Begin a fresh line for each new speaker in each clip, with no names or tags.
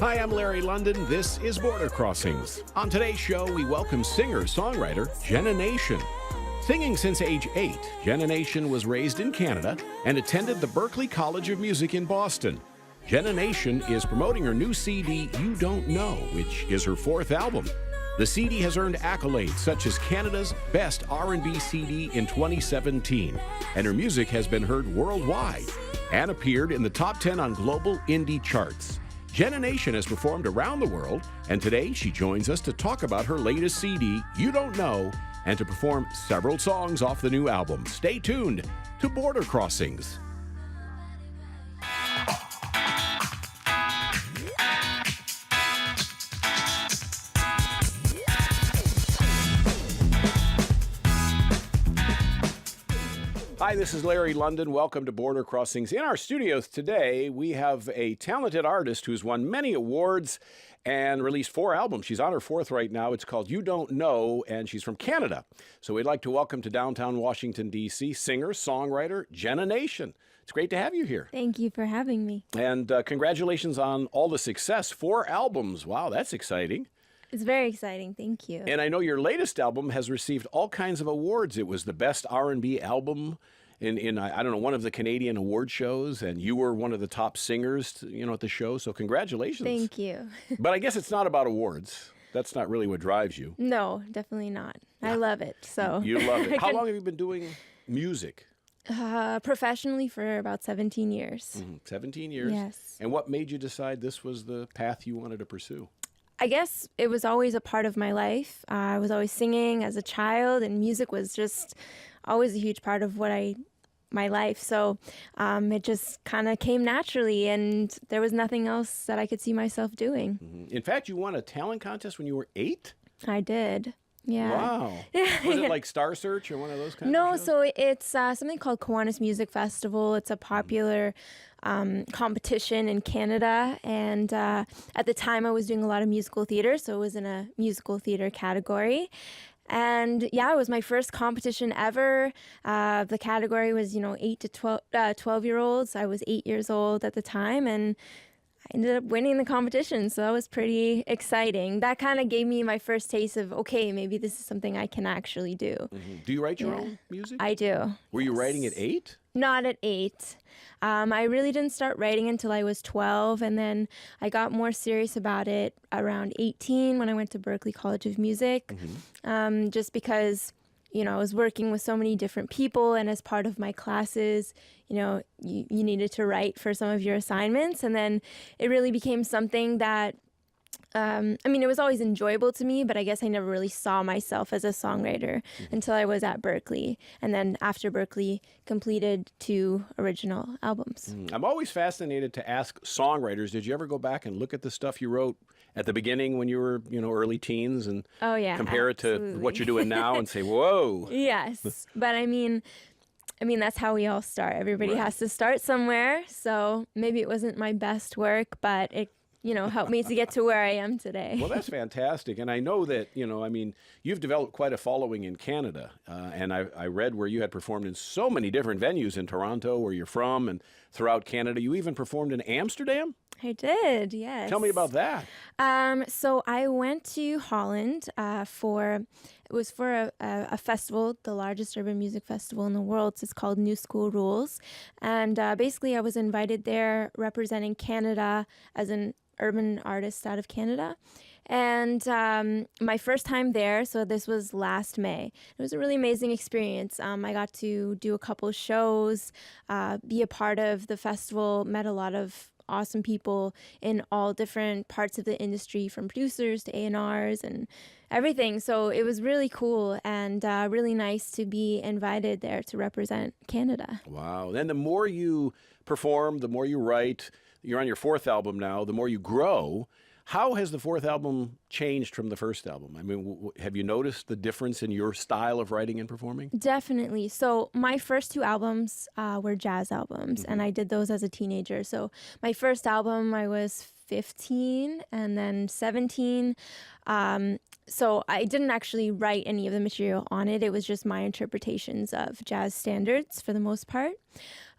Hi, I'm Larry London. This is Border Crossings. On today's show, we welcome singer-songwriter JENNA Nation. Singing since age 8, JENNA Nation was raised in Canada and attended the Berklee College of Music in Boston. JENNA Nation is promoting her new CD, You Don't Know, which is her 4th album. The CD has earned accolades such as Canada's Best R&B CD in 2017, and her music has been heard worldwide and appeared in the top 10 on global indie charts. JENNA Nation has performed around the world, and today she joins us to talk about her latest CD, You Don't Know, and to perform several songs off the new album. Stay tuned to Border Crossings. Hi, this is Larry London. Welcome to Border Crossings. In our studios today, we have a talented artist who's won many awards and released 4 albums. She's on her 4th right now. It's called You Don't Know, and she's from Canada. So we'd like to welcome to downtown Washington, D.C., singer, songwriter, JENNA Nation. It's great to have you here.
Thank you for having me.
And congratulations on all the success. 4 albums. Wow, that's exciting.
It's very exciting. Thank you.
And I know your latest album has received all kinds of awards. It was the best R&B album in I don't know, one of the Canadian award shows, and you were one of the top singers, at the show. So congratulations.
Thank you.
But I guess it's not about awards. That's not really what drives you.
No, definitely not. I love it. So
You love it. How long have you been doing music?
Professionally for about 17 years.
17 years?
Yes.
And what made you decide this was the path you wanted to pursue?
I guess it was always a part of my life. I was always singing as a child, and music was just always a huge part of my life. So it just kind of came naturally, and there was nothing else that I could see myself doing.
In fact, you won a talent contest when you were 8?
I did. Yeah.
Wow. Was it like Star Search or one of those kinds of
No,
shows?
so it's something called Kiwanis Music Festival. It's a popular competition in Canada, and at the time I was doing a lot of musical theater, so it was in a musical theater category. And yeah, it was my first competition ever. The category was, 8 to 12-year-olds. I was 8 years old at the time, and I ended up winning the competition, so that was pretty exciting. That kind of gave me my first taste of, okay, maybe this is something I can actually do.
Do you write your own music?
I do.
Were you writing at 8?
Not at 8. I really didn't start writing until I was 12, and then I got more serious about it around 18 when I went to Berklee College of Music, just because, I was working with so many different people, and as part of my classes, you needed to write for some of your assignments, and then it really became something that it was always enjoyable to me, but I guess I never really saw myself as a songwriter until I was at Berklee. And then after Berklee, completed 2 original albums.
I'm always fascinated to ask songwriters, did you ever go back and look at the stuff you wrote at the beginning when you were, early teens and compare it to what you're doing now and say, whoa?
Yes. But I mean, that's how we all start. Everybody has to start somewhere. So maybe it wasn't my best work, but it helped me to get to where I am today.
Well, that's fantastic. And I know that, you've developed quite a following in Canada. And I read where you had performed in so many different venues in Toronto, where you're from, and throughout Canada. You even performed in Amsterdam?
I did, yes.
Tell me about that.
So I went to Holland for a festival, the largest urban music festival in the world. It's called New School Rules. And basically I was invited there representing Canada as an urban artist out of Canada. And my first time there, so this was last May. It was a really amazing experience. I got to do a couple shows, be a part of the festival, met a lot of awesome people in all different parts of the industry, from producers to A&Rs and everything. So it was really cool and really nice to be invited there to represent Canada.
Wow. Then the more you perform, the more you write, you're on your 4th album now, the more you grow. How has the 4th album changed from the first album? Have you noticed the difference in your style of writing and performing?
Definitely. So my first 2 albums were jazz albums, and I did those as a teenager. So my first album, I was 15 and then 17. So I didn't actually write any of the material on it. It was just my interpretations of jazz standards for the most part.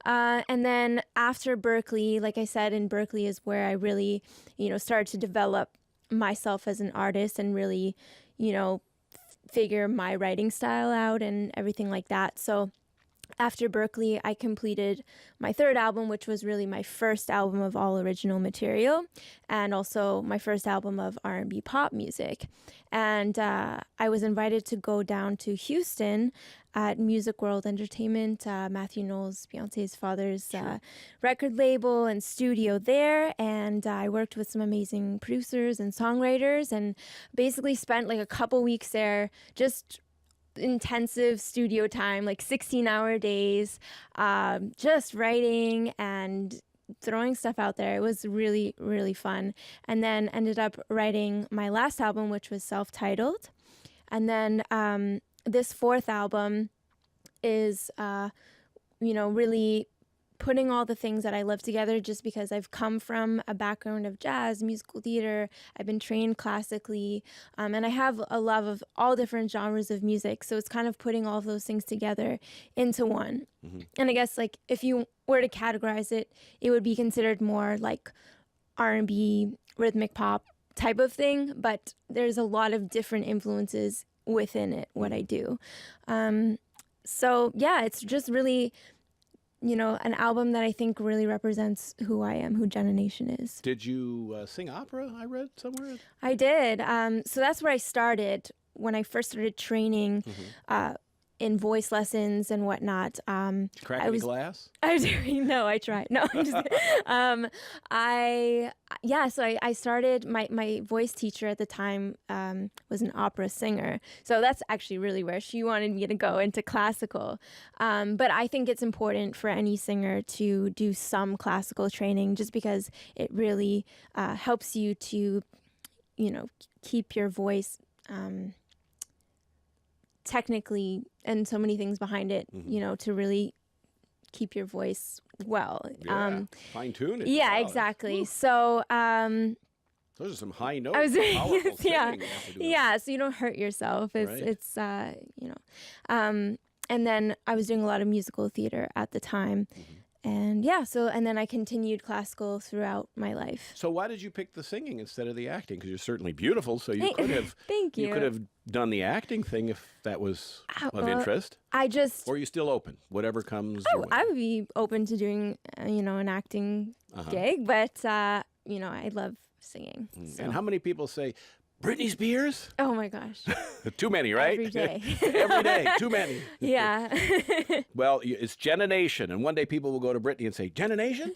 And then after Berkeley, like I said, in Berkeley is where I really, started to develop myself as an artist and really, figure my writing style out and everything like that. So after Berkeley, I completed my third album, which was really my first album of all original material, and also my first album of R&B pop music. And I was invited to go down to Houston at Music World Entertainment, Matthew Knowles, Beyonce's father's record label and studio there. And I worked with some amazing producers and songwriters and basically spent like a couple weeks there just intensive studio time, like 16-hour days, just writing and throwing stuff out there. It was really, really fun. And then ended up writing my last album, which was self-titled. And then this fourth album is, really putting all the things that I love together just because I've come from a background of jazz, musical theater. I've been trained classically, and I have a love of all different genres of music. So it's kind of putting all of those things together into one. Mm-hmm. And I guess like if you were to categorize it, it would be considered more like R&B, rhythmic pop type of thing, but there's a lot of different influences within it, what I do. So yeah, it's just really, an album that I think really represents who I am, who JENNA Nation is.
Did you sing opera, I read somewhere?
I did. So that's where I started when I first started training in voice lessons and whatnot.
Crack any glass?
No, I tried. No, I'm just so I started, my voice teacher at the time was an opera singer. So that's actually really where she wanted me to go into classical. But I think it's important for any singer to do some classical training just because it really helps you to, keep your voice technically and so many things behind it, to really keep your voice well.
Yeah, fine tune it.
Yeah, exactly. Woo. So
those are some high notes. Powerful singing.
Yeah, so you don't hurt yourself. It's and then I was doing a lot of musical theater at the time. Mm-hmm. And and then I continued classical throughout my life.
So why did you pick the singing instead of the acting? Because you're certainly beautiful, so you could have.
Thank you.
You could have done the acting thing if that was of interest. Or are you still open? Whatever comes.
Oh, I would be open to doing, an acting gig, but I love singing. So.
And how many people say, Britney Spears?
Oh my gosh.
Too many, right?
Every day.
Every day. Too many.
Yeah.
Well, it's JENNA Nation, and one day people will go to Britney and say, JENNA Nation?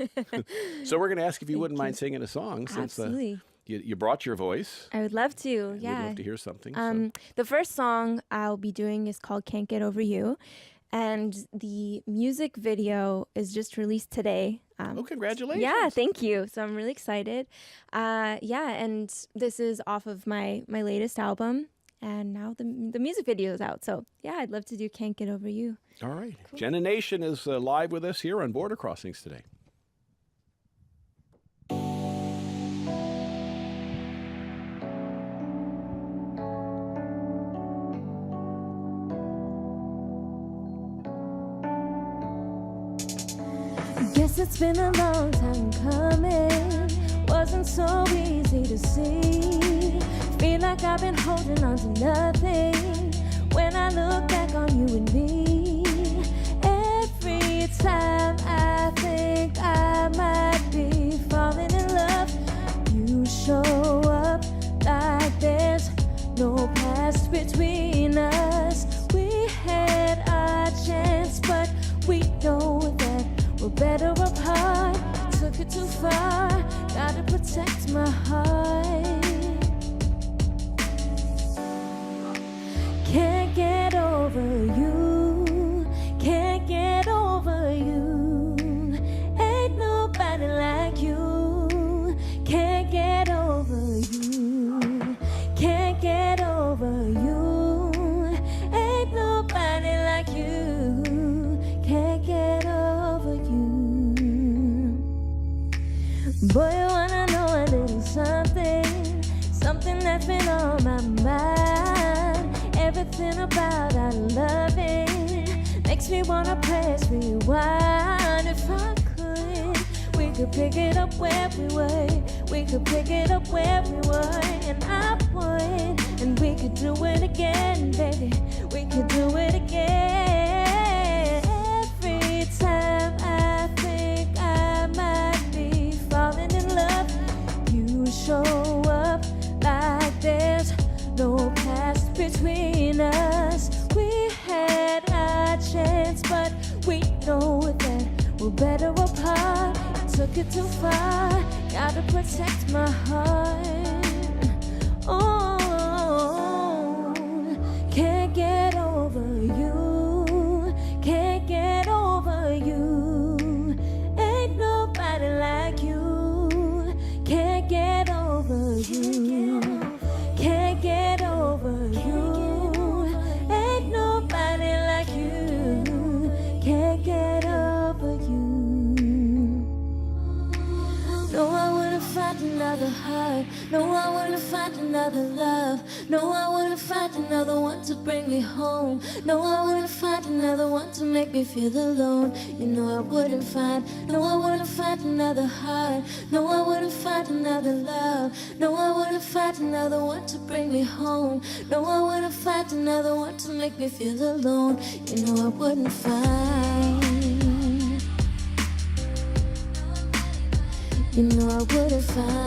So we're going to ask if you wouldn't mind singing a song.
Absolutely.
Since you brought your voice.
I would love to, yeah.
We'd love to hear something.
The first song I'll be doing is called Can't Get Over You. And the music video is just released today.
Congratulations.
Yeah, thank you. So I'm really excited. And this is off of my latest album. And now the music video is out. So, yeah, I'd love to do Can't Get Over You.
All right.
Cool.
JENNA Nation is live with us here on Border Crossings today.
Guess it's been a long time coming. Wasn't so easy to see. Feel like I've been holding on to nothing. When I look back on you and me, every time I think I might be falling in love, you show up like there's no past between us. We had our chance, but we know that we're better apart. Took it too far. Gotta protect my heart. Can't get over you. Can't get over you. Ain't nobody like you. Can't get over you. Can't get over you. Ain't nobody like you. Can't get over you. Boy, you wanna know a little something, something that's been on my mind. Everything about our loving makes makes me wanna press rewind. If I could, we could pick it up where we were. We could pick it up where we were, and I would. And we could do it again, baby. We could do it again. Every time I think I might be falling in love, you show up like there's no past between us. We had our chance, but we know that we're better apart. Took it too far, gotta protect my heart. Oh, can't get over you, can't get over you. Ain't nobody like you, can't get over you, can't get over you. Ain't nobody like you, can't get over you. No, I wouldn't find another heart. No, I wouldn't find another love. No, I wouldn't find another one to bring me home. No, I wouldn't find another one to make me feel alone. You know I wouldn't find. No, I wouldn't find another heart. No, I wouldn't find another love. No, I wouldn't find another one to bring me home. No, I wouldn't find another one to make me feel alone. You know I wouldn't find. You know I wouldn't find.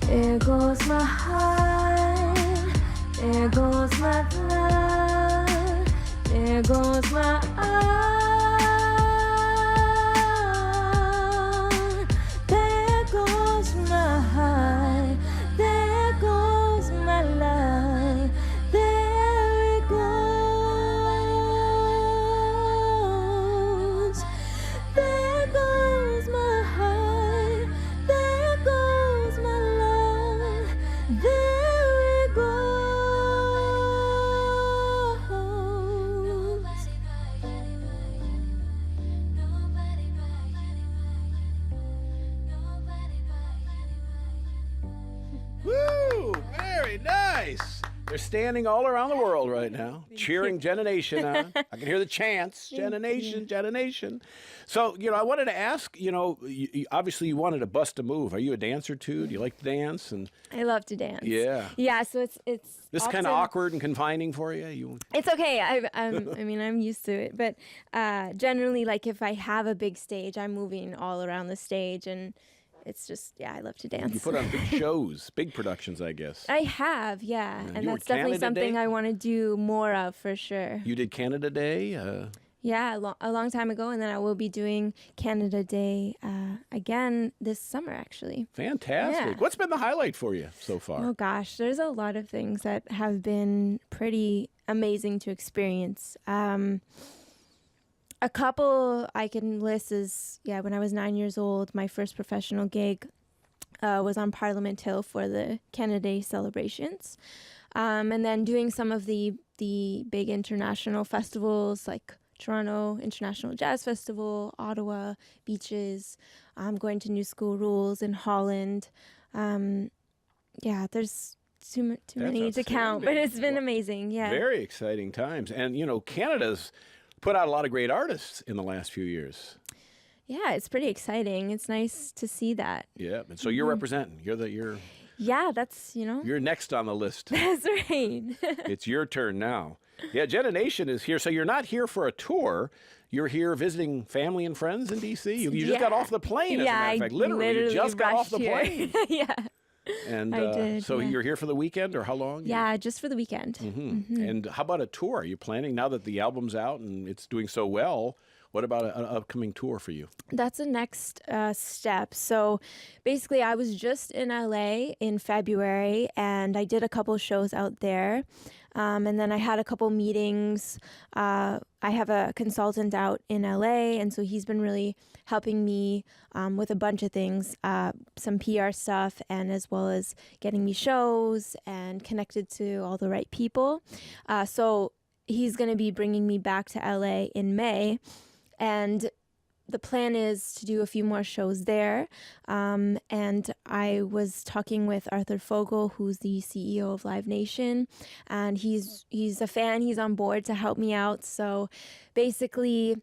There goes my heart, there goes my love, there goes my heart, there goes my heart, there goes my love, there it goes, there goes my heart, there goes my love, there it goes.
Woo! Very nice. They're standing all around the world right now, cheering JENNA Nation on. I can hear the chants, JENNA Nation, JENNA Nation. So, I wanted to ask, obviously you wanted to bust a move. Are you a dancer too? Do you like to dance? And
I love to dance.
yeah.
Yeah, so it's
This kind of
often-
awkward and confining for you?
It's okay. I'm used to it. But generally, like if I have a big stage, I'm moving all around the stage, and it's just I love to dance.
You put on big shows, big productions, I guess.
I have, yeah,
Yeah,
and
you were
that's definitely
Canada
something
Day?
I want to do more of for sure.
You did Canada Day.
Yeah, a long time ago, and then I will be doing Canada Day again this summer, actually.
Fantastic.
Yeah.
What's been the highlight for you so far?
Oh gosh, there's a lot of things that have been pretty amazing to experience. A couple I can list is, when I was 9 years old, my first professional gig was on Parliament Hill for the Canada Day celebrations. And then doing some of the big international festivals like Toronto International Jazz Festival, Ottawa, Beaches, going to New School Rules in Holland. There's too many to count, but it's been amazing. Yeah.
Very exciting times. And, Canada's put out a lot of great artists in the last few years.
Yeah, it's pretty exciting. It's nice to see that.
Yeah. And so you're representing.
Yeah, that's,
You're next on the list.
That's right.
It's your turn now. Yeah, JENNA Nation is here. So you're not here for a tour. You're here visiting family and friends in D.C. You just got off the plane, as a matter of fact. Literally, you just got off the
rushed
plane.
here. Yeah.
And
I did,
so
yeah.
you're here for the weekend, or how long?
Yeah, just for the weekend.
And how about a tour? Are you planning, now that the album's out and it's doing so well, what about an upcoming tour for you?
That's the next step. So basically, I was just in LA in February, and I did a couple shows out there. And then I had a couple meetings. I have a consultant out in LA, and so he's been really helping me with a bunch of things, some PR stuff, and as well as getting me shows and connected to all the right people. So he's going to be bringing me back to LA in May. And the plan is to do a few more shows there. And I was talking with Arthur Fogel, who's the CEO of Live Nation, and he's a fan. He's on board to help me out. So basically,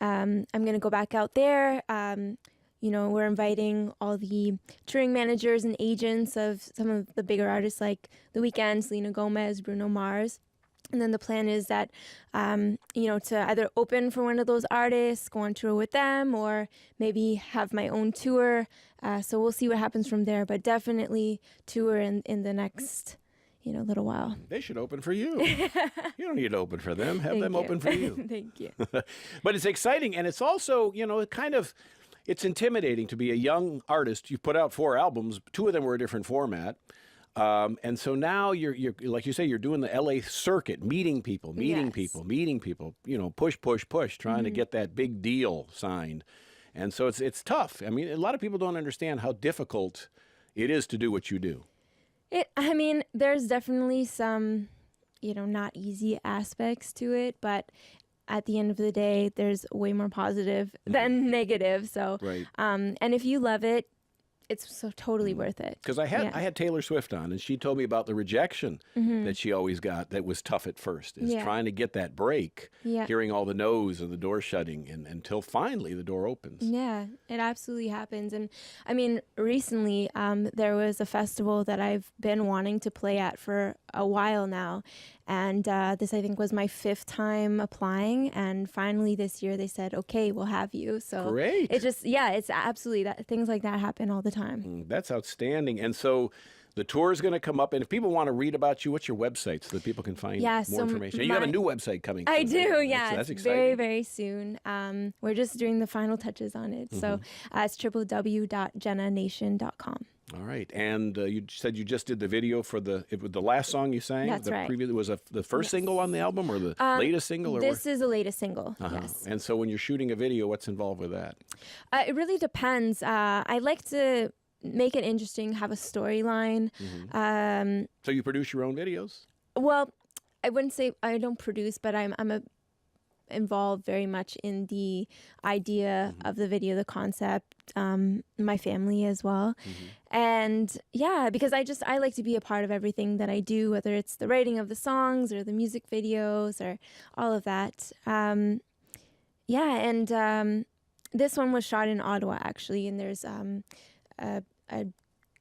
I'm going to go back out there. We're inviting all the touring managers and agents of some of the bigger artists like The Weeknd, Selena Gomez, Bruno Mars. And then the plan is that, to either open for one of those artists, go on tour with them, or maybe have my own tour. So we'll see what happens from there, but definitely tour in the next, little while.
They should open for you. You don't need to open for them. Have them
you.
open for you.
Thank you.
But it's exciting, and it's also, it's intimidating to be a young artist. You've put out 4 albums. 2 of them were a different format. And so now you're like you say, you're doing the LA circuit, meeting people, push, trying to get that big deal signed. And so it's tough. I mean, a lot of people don't understand how difficult it is to do what you do.
There's definitely some, not easy aspects to it, but at the end of the day, there's way more positive than negative. So,
right.
And if you love it, it's so totally worth it.
Because I had Taylor Swift on, and she told me about the rejection that she always got that was tough at first, is trying to get that break, hearing all the no's and the door shutting, and until finally the door opens.
Yeah, it absolutely happens. And recently there was a festival that I've been wanting to play at for a while now. And this, I think, was my 5th time applying. And finally this year they said, okay, we'll have you. So
great.
It's absolutely that. Things like that happen all the time.
That's outstanding. And so the tour is going to come up. And if people want to read about you, what's your website so that people can find more information? And you have a new website coming.
I do, yeah.
That's
it's
exciting.
very, very soon. We're just doing the final touches on it. So it's www.jennanation.com.
All right, and you said you just did the video for the last song you sang.
That's right.
Was the first single on the album, or the latest single?
This is the latest single. Yes.
And so when you're shooting a video, what's involved with that?
It really depends. I like to make it interesting, have a storyline.
So you produce your own videos?
Well, I wouldn't say I don't produce, but I'm involved very much in the idea of the video, the concept, my family as well. And because I like to be a part of everything that I do, whether it's the writing of the songs or the music videos or all of that. This one was shot in Ottawa, actually, and there's a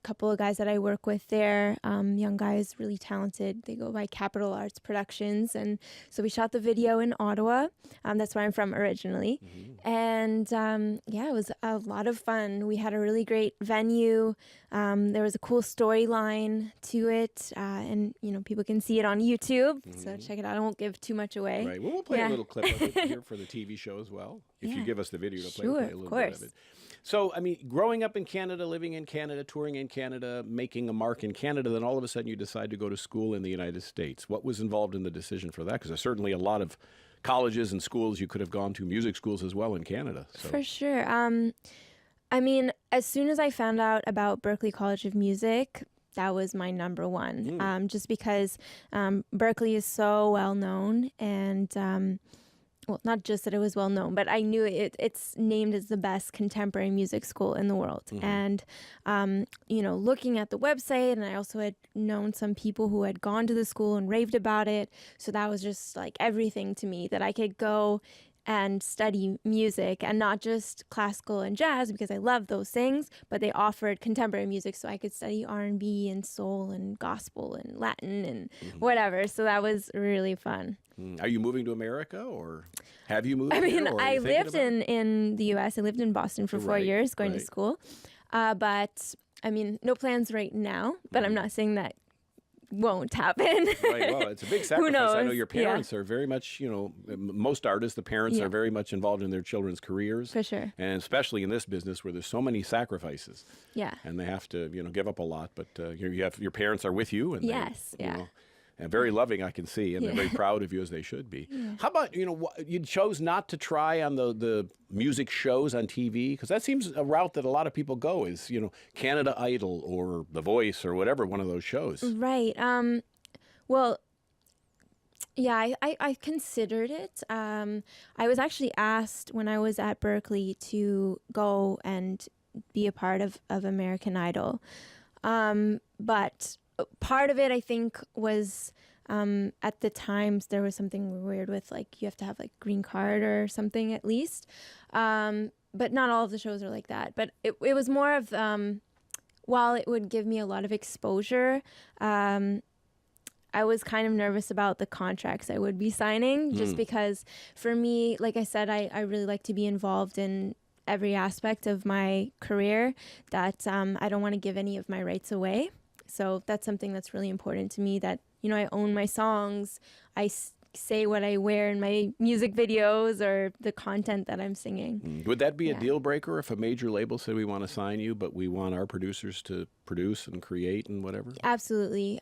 couple of guys that I work with there, young guys, really talented. They go by Capital Arts Productions. And so we shot the video in Ottawa. That's where I'm from originally. And it was a lot of fun. We had a really great venue. There was a cool storyline to it. And, people can see it on YouTube. So check it out. I won't give too much away.
Right. Well, we'll play a little clip of it here for the TV show as well. If you give us the video to play, we'll play a little bit of it. So, growing up in Canada, living in Canada, touring in Canada, making a mark in Canada, then all of a sudden you decide to go to school in the United States. What was involved in the decision for that? Because there's certainly a lot of colleges and schools you could have gone to, music schools as well in Canada. So.
For sure. As soon as I found out about Berklee College of Music, that was my number one. Just because Berklee is so well known, and well, not just that it was well known, but I knew it's named as the best contemporary music school in the world. And, looking at the website, and I also had known some people who had gone to the school and raved about it. So that was just like everything to me, that I could go and study music, and not just classical and jazz, because I love those things, but they offered contemporary music, so I could study R&B and soul and gospel and Latin and whatever. So that was really fun.
Are you moving to America, or have you moved?
I lived
in
the U.S. I lived in Boston for 4 years going to school. But no plans right now, but I'm not saying that won't happen.
Right. Well, it's a big sacrifice.
Who knows?
I know your parents are very much, most artists, the parents are very much involved in their children's careers.
For sure.
And especially in this business where there's so many sacrifices.
Yeah.
And they have to, give up a lot. But your parents are with you. And
yes.
and very loving, I can see, and they're very proud of you, as they should be. Yeah. How about, you chose not to try on the music shows on TV? Because that seems a route that a lot of people go, is, Canada Idol or The Voice or whatever, one of those shows.
Right. Well, Yeah, I considered it. I was actually asked when I was at Berkeley to go and be a part of American Idol. But part of it, I think, was at the times there was something weird with like you have to have like green card or something at least. But not all of the shows are like that. But it was more of while it would give me a lot of exposure. I was kind of nervous about the contracts I would be signing just because for me, like I said, I really like to be involved in every aspect of my career that I don't want to give any of my rights away. So that's something that's really important to me that, you know, I own my songs. Say what I wear in my music videos or the content that I'm singing.
Would that be a
Yeah.
deal breaker if a major label said we want to sign you, but we want our producers to produce and create and whatever?
Absolutely.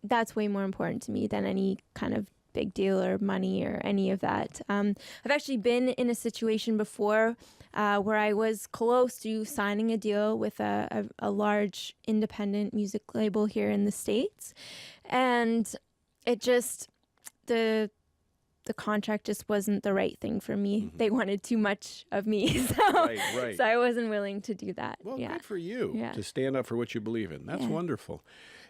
That's way more important to me than any kind of big deal or money or any of that. I've actually been in a situation before where I was close to signing a deal with a large independent music label here in the States. And it just, the contract just wasn't the right thing for me. They wanted too much of me.
Right.
So I wasn't willing to do that.
Well,
yeah.
good for you
Yeah.
to stand up for what you believe in. That's
Yeah.
wonderful.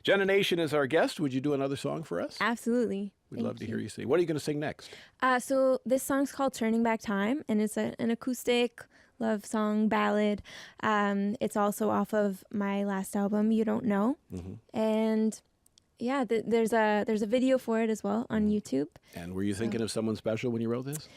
Jenna Nation is our guest. Would you do another song for us?
Absolutely.
We'd love to hear you sing. What are you going to sing next?
So this song's called Turning Back Time, and it's an acoustic love song ballad. It's also off of my last album, You Don't Know. And yeah, there's a video for it as well on YouTube.
And were you thinking of someone special when you wrote this?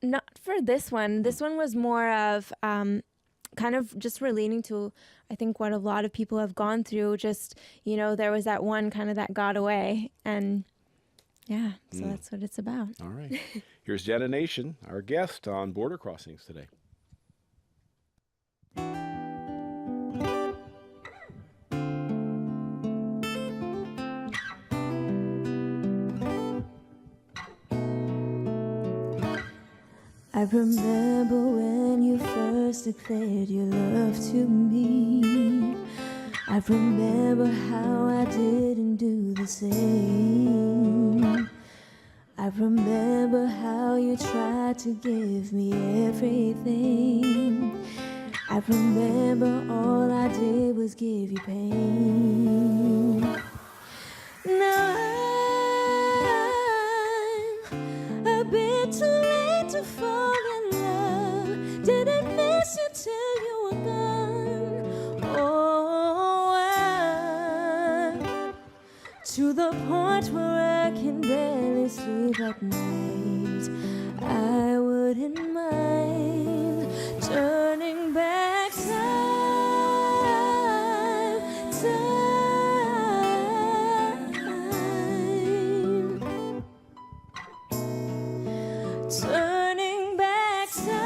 Not for this one. This one was more of kind of just relating to, I think, what a lot of people have gone through. Just, you know, there was that one kind of that got away. And yeah, so that's what it's about.
All right. Here's Jenna Nation, our guest on Border Crossings today.
I remember when you first declared your love to me. I remember how I didn't do the same. I remember how you tried to give me everything. I remember all I did was give you pain. Now I'm a bit too late to fall in love. Didn't miss you till you were gone. Oh, I'm to the point where I can barely sleep at night. I wouldn't mind turning back time, turning back time,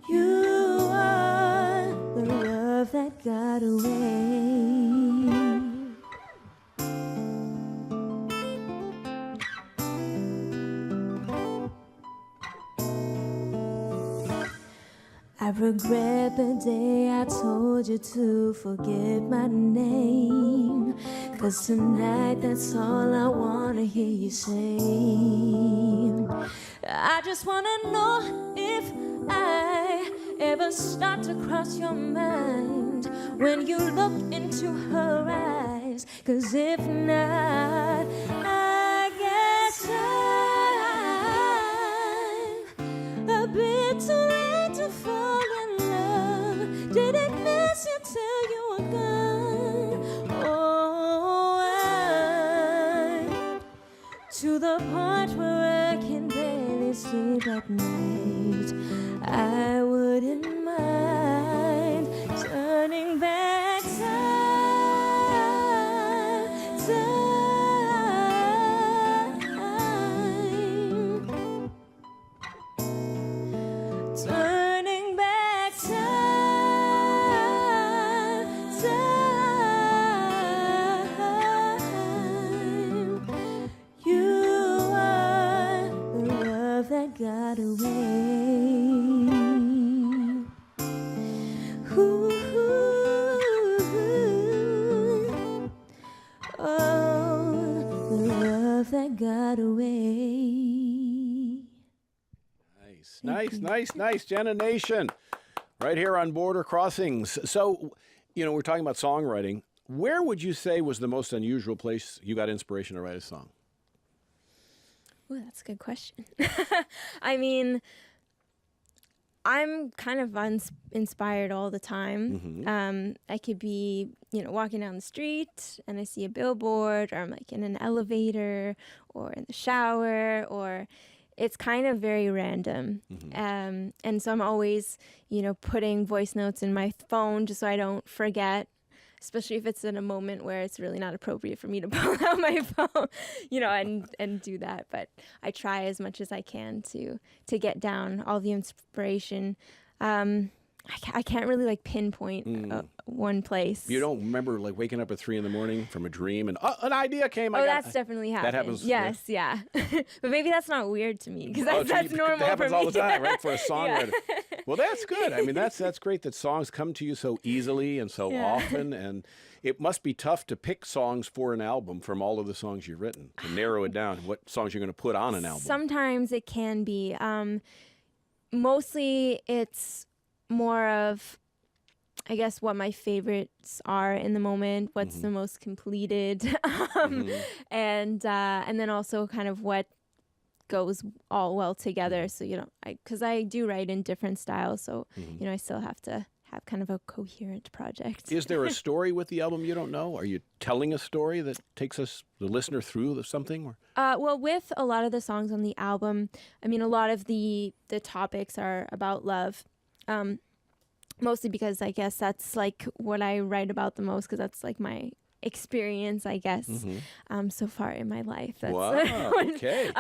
You are the love that got away. I regret the day I told you to forget my name. 'Cause tonight that's all I wanna hear you say. I just wanna know if I ever start to cross your mind when you look into her eyes. 'Cause if not, I guess I'm a bit too late to fall in love. Didn't miss you till you were gone. Oh, I'm to the point where I can barely sleep at night. I wouldn't mind turning back time, turning back time, You are the love that got away. Ooh. right away.
Nice. JENNA Nation, right here on Border Crossings. So, we're talking about songwriting. Where would you say was the most unusual place you got inspiration to write a song?
Ooh, that's a good question. I mean, I'm kind of inspired all the time. I could be, walking down the street and I see a billboard, or I'm like in an elevator or in the shower, or it's kind of very random. And so I'm always, putting voice notes in my phone just so I don't forget, especially if it's in a moment where it's really not appropriate for me to pull out my phone, and do that. But I try as much as I can to get down all the inspiration. I can't really pinpoint one place.
You don't remember waking up at 3 a.m. from a dream and an idea came.
That's definitely happened.
That happens.
Yes, yeah. But maybe that's not weird to me because that's normal.
That happens
for me.
all the time, right? For a songwriter.
Yeah.
Well, that's good. I mean, that's great that songs come to you so easily and so often, and it must be tough to pick songs for an album from all of the songs you've written, to narrow it down. What songs you're going to put on an album?
Sometimes it can be. Mostly it's more of, I guess, what my favorites are in the moment, what's the most completed, and then also kind of what goes all well together. So, because I do write in different styles, so, I still have to have kind of a coherent project.
Is there a story with the album you don't know? Are you telling a story that takes the listener through something? Or?
Well, with a lot of the songs on the album, I mean, a lot of the topics are about love. Mostly because I guess that's what I write about the most, because that's my experience, I guess, so far in my life. That's
wow, okay.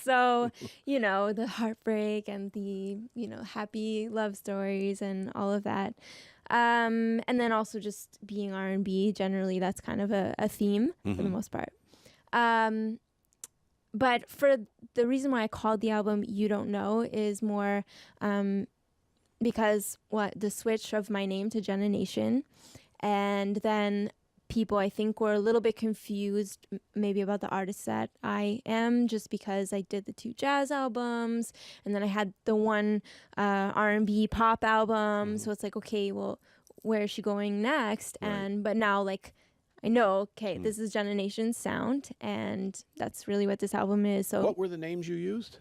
So, the heartbreak and the, happy love stories and all of that. And then also just being R&B, generally, that's kind of a theme for the most part. But for the reason why I called the album You Don't Know is more because the switch of my name to JENNA Nation, and then people I think were a little bit confused maybe about the artist that I am, just because I did the 2 jazz albums and then I had the 1 R&B pop album. So it's okay, well, where is she going next?
Right.
But now I know, okay, this is JENNA Nation's sound, and that's really what this album is. So
what were the names you used?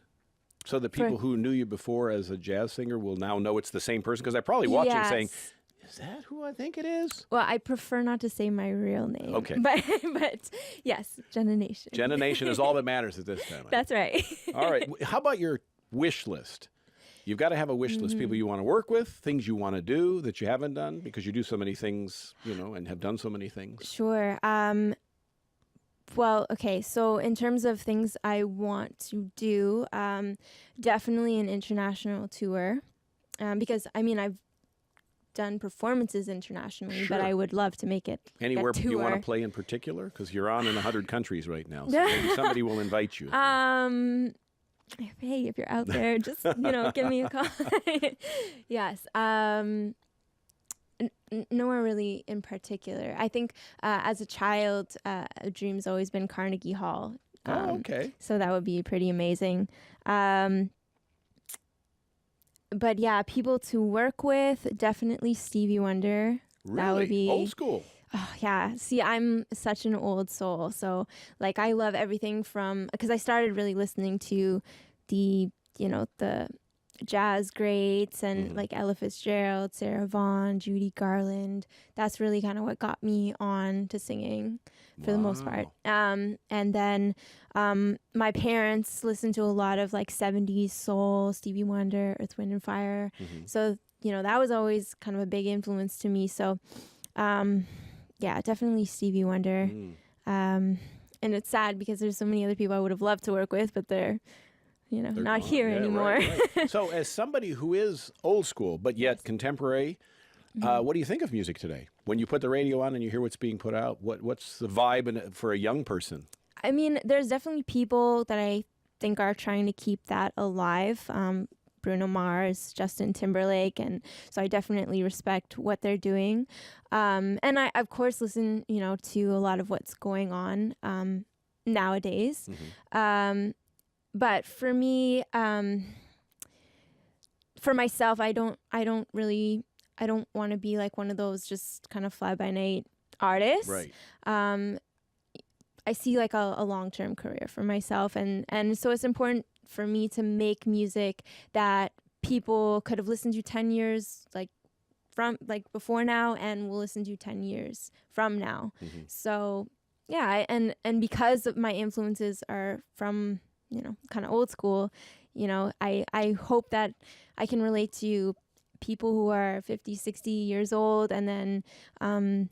So the people who knew you before as a jazz singer will now know it's the same person? Because they're probably watching saying, is that who I think it is?
Well, I prefer not to say my real name.
Okay.
But yes, JENNA Nation.
JENNA Nation is all that matters at this time.
That's right.
All right. How about your wish list? You've got to have a wish list, people you want to work with, things you want to do that you haven't done, because you do so many things, and have done so many things.
Sure. Well, okay, so in terms of things I want to do, definitely an international tour, because, I've done performances internationally, but I would love to make it
Anywhere
a tour.
you want to play in particular? Because you're on in 100 countries right now, so maybe somebody will invite you.
Hey, if you're out there, just, give me a call. Yes. Nowhere really in particular. I think as a child, a dream's always been Carnegie Hall.
Okay.
So that would be pretty amazing. But yeah, people to work with, definitely Stevie Wonder.
Really?
That would be
old school.
Oh, yeah. See, I'm such an old soul. So I love everything from, because I started really listening to the jazz greats and Ella Fitzgerald, Sarah Vaughan, Judy Garland. That's really kind of what got me on to singing for the most part. And then my parents listened to a lot of 70s soul, Stevie Wonder, Earth, Wind and Fire. So, that was always kind of a big influence to me. So, yeah, definitely Stevie Wonder. And it's sad because there's so many other people I would have loved to work with, but they're not
gone.
here
Yeah,
anymore.
Right. So as somebody who is old school, but yet contemporary, what do you think of music today? When you put the radio on and you hear what's being put out, what's the vibe for a young person?
There's definitely people that I think are trying to keep that alive. Bruno Mars, Justin Timberlake, and so I definitely respect what they're doing. And I, of course, listen, to a lot of what's going on nowadays. But for me, for myself, I don't want to be like one of those just kind of fly by night artists.
Right.
I see like a long-term career for myself, and so it's important for me to make music that people could have listened to 10 years from before now, and will listen to 10 years from now. So yeah, and because my influences are from, kind of old school, I hope that I can relate to people who are 50, 60 years old, and then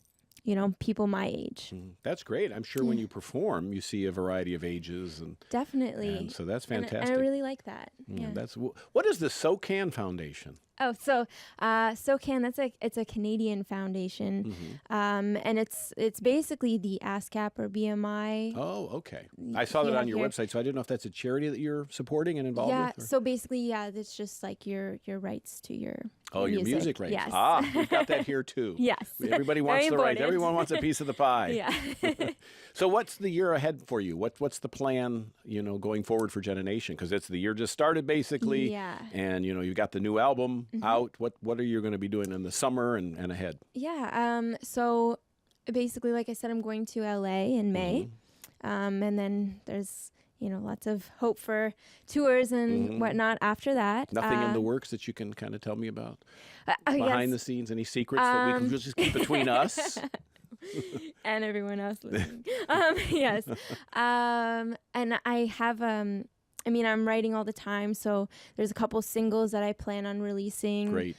people my age.
That's great. I'm sure when you perform, you see a variety of ages, and
Definitely.
and so that's fantastic.
And I really like that. Yeah.
What is the SOCAN Foundation?
Oh, so SOCAN, it's a Canadian foundation, and it's basically the ASCAP or BMI.
Oh, okay. I saw that on your website, so I didn't know if that's a charity that you're supporting and involved with.
Yeah, so basically, it's just like your rights to your
your music rights.
Yes.
We've got that here too.
Yes.
Everybody wants the rights.
important.
Everyone wants a piece of the pie.
Yeah.
So what's the year ahead for you? What's the plan, going forward for JENNA Nation? Because it's the year just started basically.
Yeah.
And you've got the new album out. What are you going to be doing in the summer and ahead?
Yeah. So basically, like I said, I'm going to LA in May, and then there's lots of hope for tours and whatnot after that.
Nothing in the works that you can kind of tell me about behind the scenes? Any secrets that we can just keep between us?
And everyone else listening. Yes. And I have, I'm writing all the time, so there's a couple singles that I plan on releasing.
Great.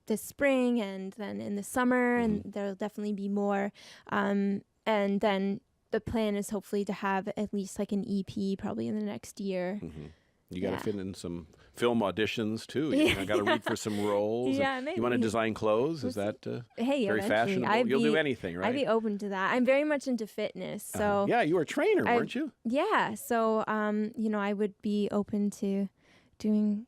This spring, and then in the summer, and there'll definitely be more. And then the plan is hopefully to have at least like an EP probably in the next year.
You got to fit in some film auditions too. You got to read for some roles.
Yeah, maybe.
You want to design clothes? Is that very fashionable? You'll do anything, right?
I'd be open to that. I'm very much into fitness, so
yeah, you were a trainer, weren't you?
Yeah, so I would be open to doing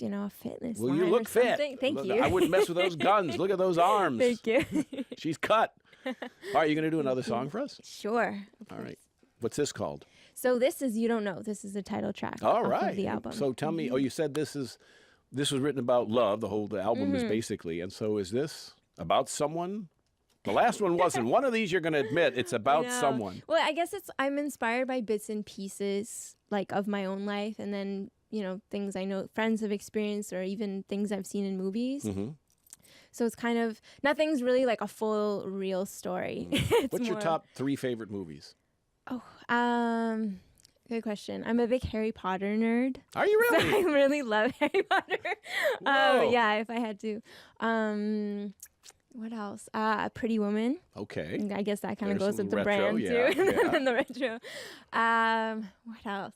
a fitness.
Well, you look fit.
Thank you.
I wouldn't mess with those guns. Look at those arms.
Thank you.
She's cut. All right, you going to do another song for us?
Sure.
All right. What's this called?
So this is You Don't Know. This is the title track
All
off
right.
of the album.
So tell me, you said this was written about love. The album is basically, and so is this about someone? The last one wasn't. One of these you're going to admit it's about someone.
Well, I guess I'm inspired by bits and pieces like of my own life, and then things I know friends have experienced, or even things I've seen in movies. So it's kind of, nothing's really like a full real story.
What's your top 3 favorite movies?
Oh, good question. I'm a big Harry Potter nerd.
Are you really?
So I really love Harry Potter. Yeah, if I had to. What else? Pretty Woman.
Okay.
I guess that kind of
There's
goes with
some
the
retro,
brand
yeah,
too.
yeah.
And the retro. What else?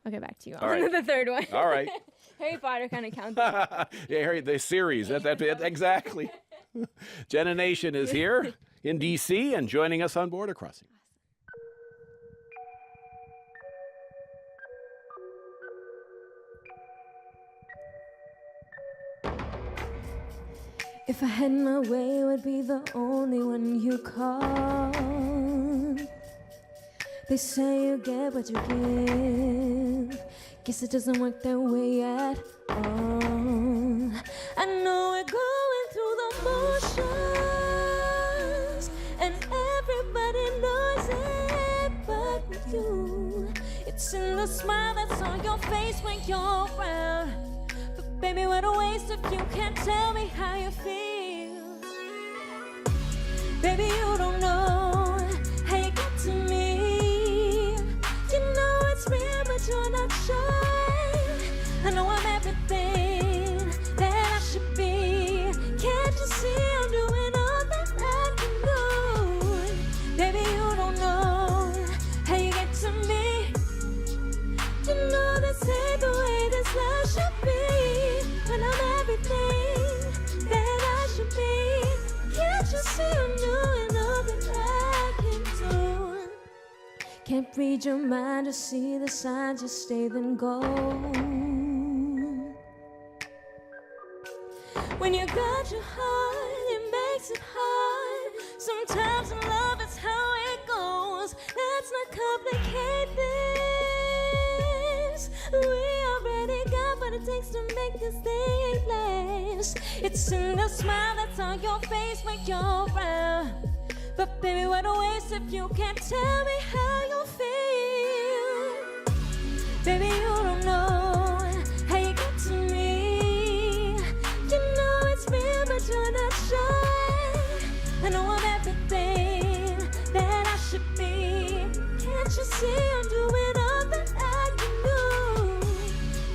I'll get back to you on
right.
the third one.
All right.
Harry Potter kind of counts.
Yeah, Harry, the series. That exactly. JENNA Nation is here in D.C. and joining us on Border Crossing.
If I had my way, I would be the only one you call. They say you get what you give. Guess it doesn't work that way at all. I know we're going through the motions, and everybody knows it, but with you, it's in the smile that's on your face when you're around. But baby, what a waste if you can't tell me how you feel. Baby, you don't know how you get to me. You know it's real, but you're not sure. I know I'm everything that I should be. Can't you see I'm doing all that I can do? Baby, you don't know how you get to me. You know this ain't the way this love should be. When I'm everything that I should be. Can't you see I'm doing all that I can do? Can't read your mind to see the signs, just stay then go. When you got your heart, it makes it hard. Sometimes in love is how it goes. complicate this. We already got what it takes to make this thing last. It's in the smile that's on your face when you're around. But baby, what a waste if you can't tell me how you feel. Baby, you don't know how you get to me. You know it's real, but you're not sure. I know I'm everything that I should be. Can't you see I'm doing all that I can do?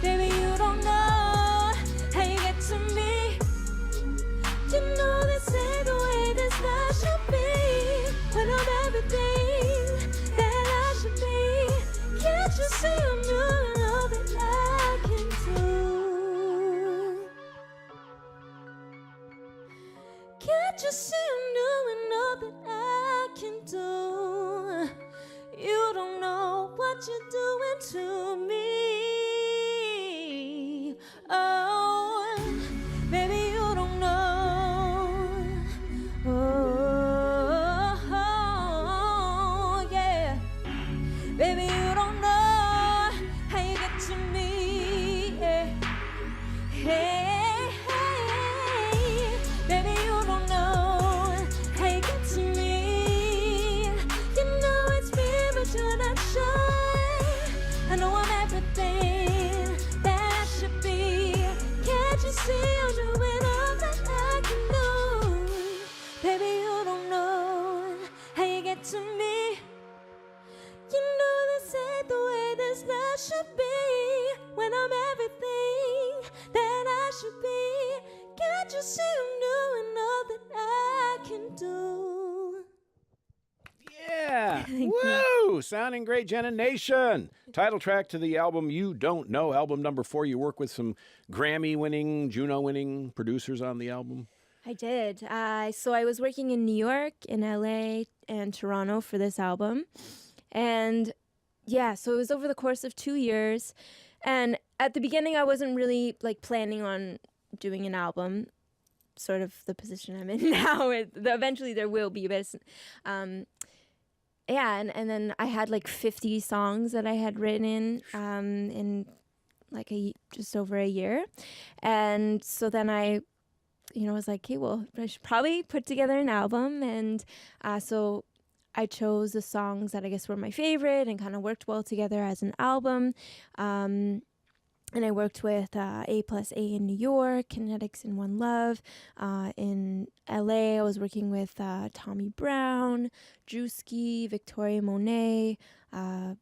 Baby, you don't know how you get to me. You know this ain't the way this love should be. When I'm everything that I should be. Can't you see I'm doing all that I can do? Can't you see I'm doing all that I can do? You don't know what you're doing to me. Oh, baby, you don't know. Oh, yeah. Baby, you don't know how you get to me. Yeah. Hey, hey, baby, you don't know how you get to me. You know it's real, but you're not sure. I know I'm everything that I should be. Can't you see I'm doing all that I can do? Baby, you don't know how you get to me. You know this ain't the way this love should be. When I'm everything that I should be. Can't you see I'm doing all that I can do?
Yeah.
Thank
Woo! Sounding great, Jenna Nation. Title track to the album You Don't Know, album number 4. You work with some Grammy-winning, Juno-winning producers on the album.
I did. So I was working in New York, in LA, and Toronto for this album. And yeah, so it was over the course of 2 years. And at the beginning, I wasn't really like planning on doing an album, sort of the position I'm in now. Eventually there will be, but it's, yeah, and then I had like 50 songs that I had written in like just over a year. And so then I was like, okay, well, I should probably put together an album. And so I chose the songs that I guess were my favorite and kind of worked well together as an album. And I worked with A+A in New York, Kinetics and One Love. In LA, I was working with Tommy Brown, Drewski, Victoria Monet, so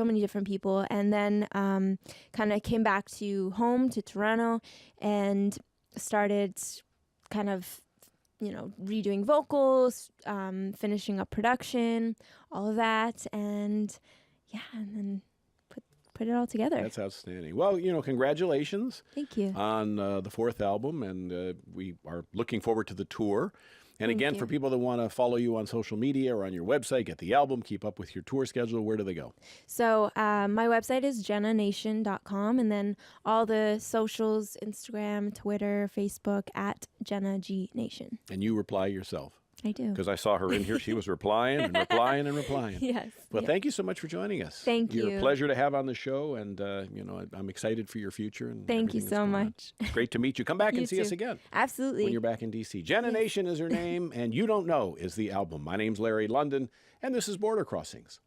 many different people. And then kind of came back to home, to Toronto, and started kind of redoing vocals, finishing up production, all of that, and yeah, and then put it all together.
That's outstanding. Well, congratulations.
Thank you.
On the 4th album, and we are looking forward to the tour. And
Thank
again,
you.
for people that want to follow you on social media or on your website, get the album, keep up with your tour schedule, where do they go?
So my website is JENNANation.com, and then all the socials, Instagram, Twitter, Facebook, at Jenna G Nation.
And you reply yourself.
I do.
Because I saw her in here. She was replying and replying and replying.
Yes.
Well,
yeah.
thank you so much for joining us.
Thank
You're
you.
a pleasure to have on the show, and I'm excited for your future. And
Thank you
everything
so
that's going on.
much.
It's great to meet you. Come back
You
and see us
too.
again
Absolutely.
when you're back in D.C. Jenna Nation is her name, and You Don't Know is the album. My name's Larry London, and this is Border Crossings.